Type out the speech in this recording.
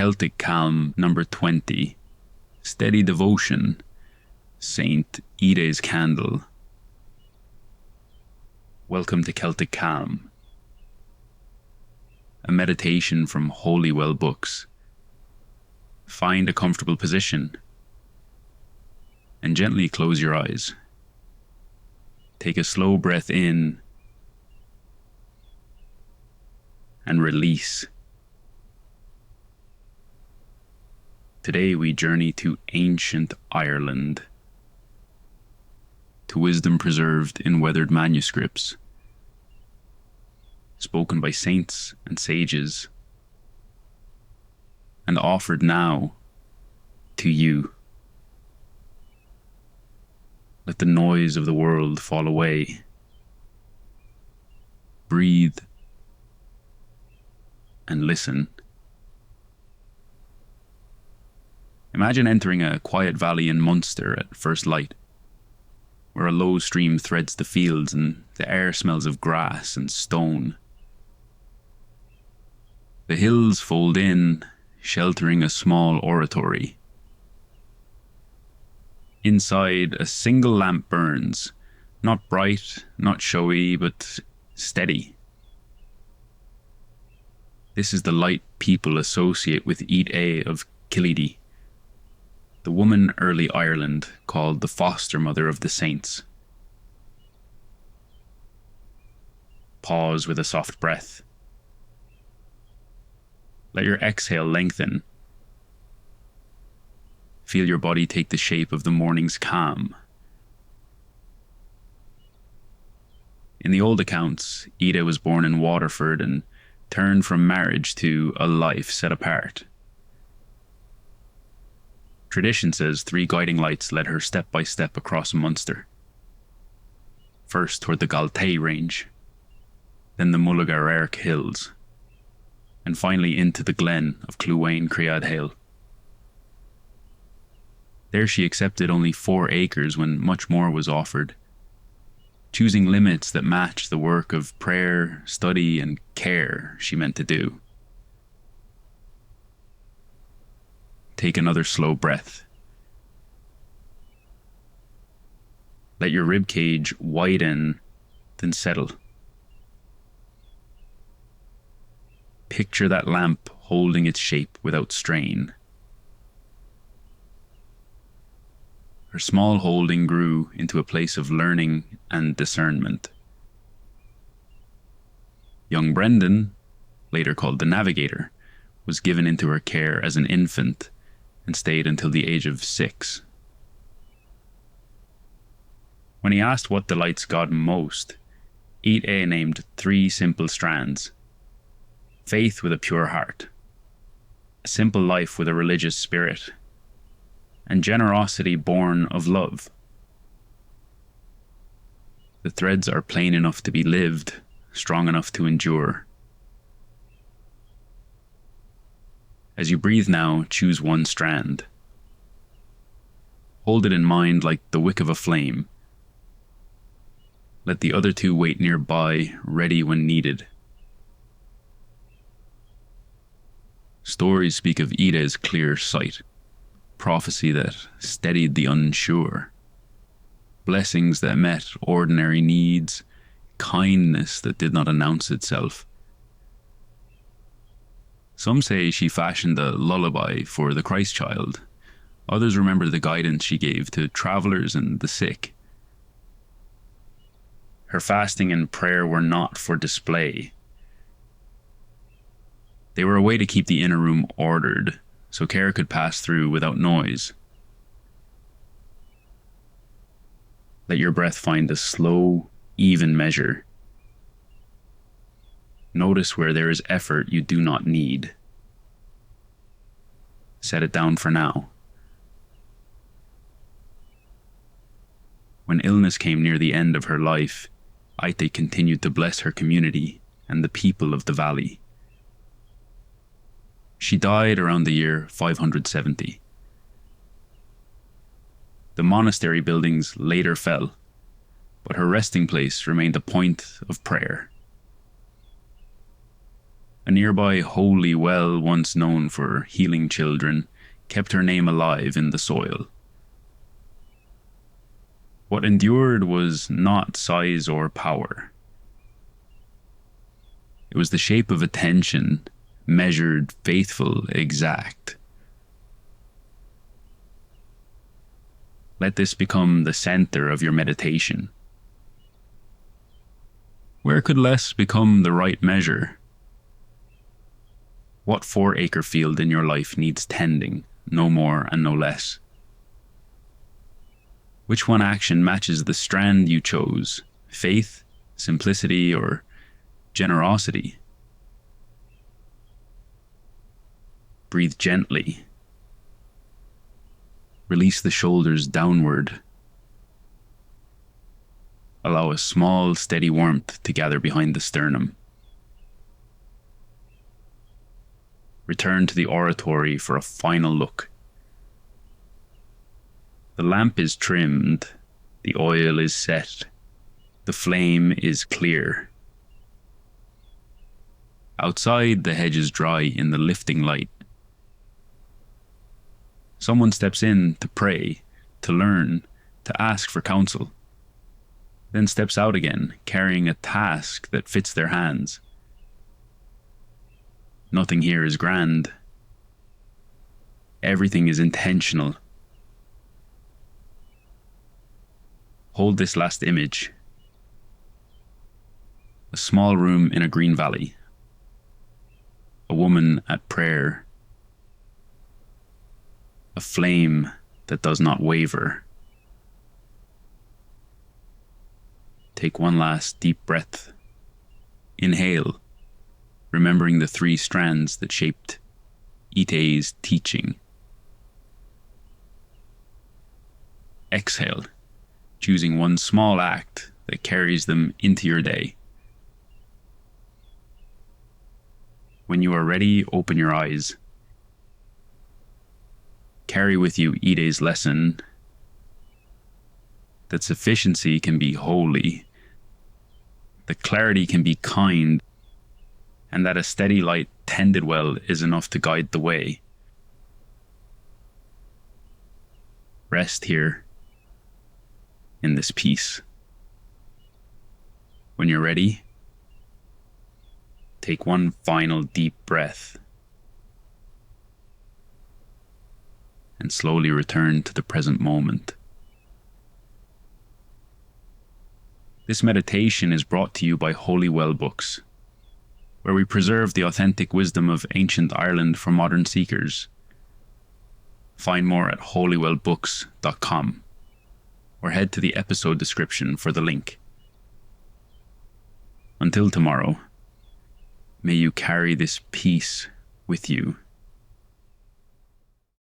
Celtic calm number 20, steady devotion, Saint Íte's candle. Welcome to Celtic Calm, a meditation from Holywell Books. Find a comfortable position and gently close your eyes. Take a slow breath in and release. Today we journey to ancient Ireland, to wisdom preserved in weathered manuscripts, spoken by saints and sages, and offered now to you. Let the noise of the world fall away. Breathe and listen. Imagine entering a quiet valley in Munster at first light, where a low stream threads the fields and the air smells of grass and stone. The hills fold in, sheltering a small oratory. Inside, a single lamp burns, not bright, not showy, but steady. This is the light people associate with Íte of Killeedy, the woman early Ireland called the foster mother of the saints. Pause with a soft breath. Let your exhale lengthen. Feel your body take the shape of the morning's calm. In the old accounts, Íte was born in Waterford and turned from marriage to a life set apart. Tradition says 3 guiding lights led her step by step across Munster. First toward the Galtay range, then the Mulligar hills, and finally into the glen of Cluain Creadhail. There she accepted only 4 acres when much more was offered, choosing limits that matched the work of prayer, study, and care she meant to do. Take another slow breath. Let your ribcage widen, then settle. Picture that lamp holding its shape without strain. Her small holding grew into a place of learning and discernment. Young Brendan, later called the Navigator, was given into her care as an infant and stayed until the age of 6. When he asked what delights God most, Íte named 3 simple strands: faith with a pure heart, a simple life with a religious spirit, and generosity born of love. The threads are plain enough to be lived, strong enough to endure. As you breathe now, choose one strand. Hold it in mind like the wick of a flame. Let the other 2 wait nearby, ready when needed. Stories speak of Íte's clear sight, prophecy that steadied the unsure, blessings that met ordinary needs, kindness that did not announce itself. Some say she fashioned a lullaby for the Christ child. Others remember the guidance she gave to travelers and the sick. Her fasting and prayer were not for display. They were a way to keep the inner room ordered, so care could pass through without noise. Let your breath find a slow, even measure. Notice where there is effort you do not need. Set it down for now. When illness came near the end of her life, Íte continued to bless her community and the people of the valley. She died around the year 570. The monastery buildings later fell, but her resting place remained a point of prayer. A nearby holy well, once known for healing children, kept her name alive in the soil. What endured was not size or power. It was the shape of attention, measured, faithful, exact. Let this become the center of your meditation. Where could less become the right measure? What 4-acre field in your life needs tending, no more and no less? Which one action matches the strand you chose? Faith, simplicity, or generosity? Breathe gently. Release the shoulders downward. Allow a small, steady warmth to gather behind the sternum. Return to the oratory for a final look. The lamp is trimmed, the oil is set, the flame is clear. Outside, the hedge is dry in the lifting light. Someone steps in to pray, to learn, to ask for counsel, then steps out again, carrying a task that fits their hands. Nothing here is grand. Everything is intentional. Hold this last image. A small room in a green valley. A woman at prayer. A flame that does not waver. Take one last deep breath. Inhale, remembering the 3 strands that shaped Íte's teaching. Exhale, choosing one small act that carries them into your day. When you are ready, open your eyes. Carry with you Íte's lesson that sufficiency can be holy, that clarity can be kind, and that a steady light tended well is enough to guide the way. Rest here in this peace. When you're ready, take one final deep breath and slowly return to the present moment. This meditation is brought to you by Holy Well Books, where we preserve the authentic wisdom of ancient Ireland for modern seekers. Find more at holywellbooks.com or head to the episode description for the link. Until tomorrow, may you carry this peace with you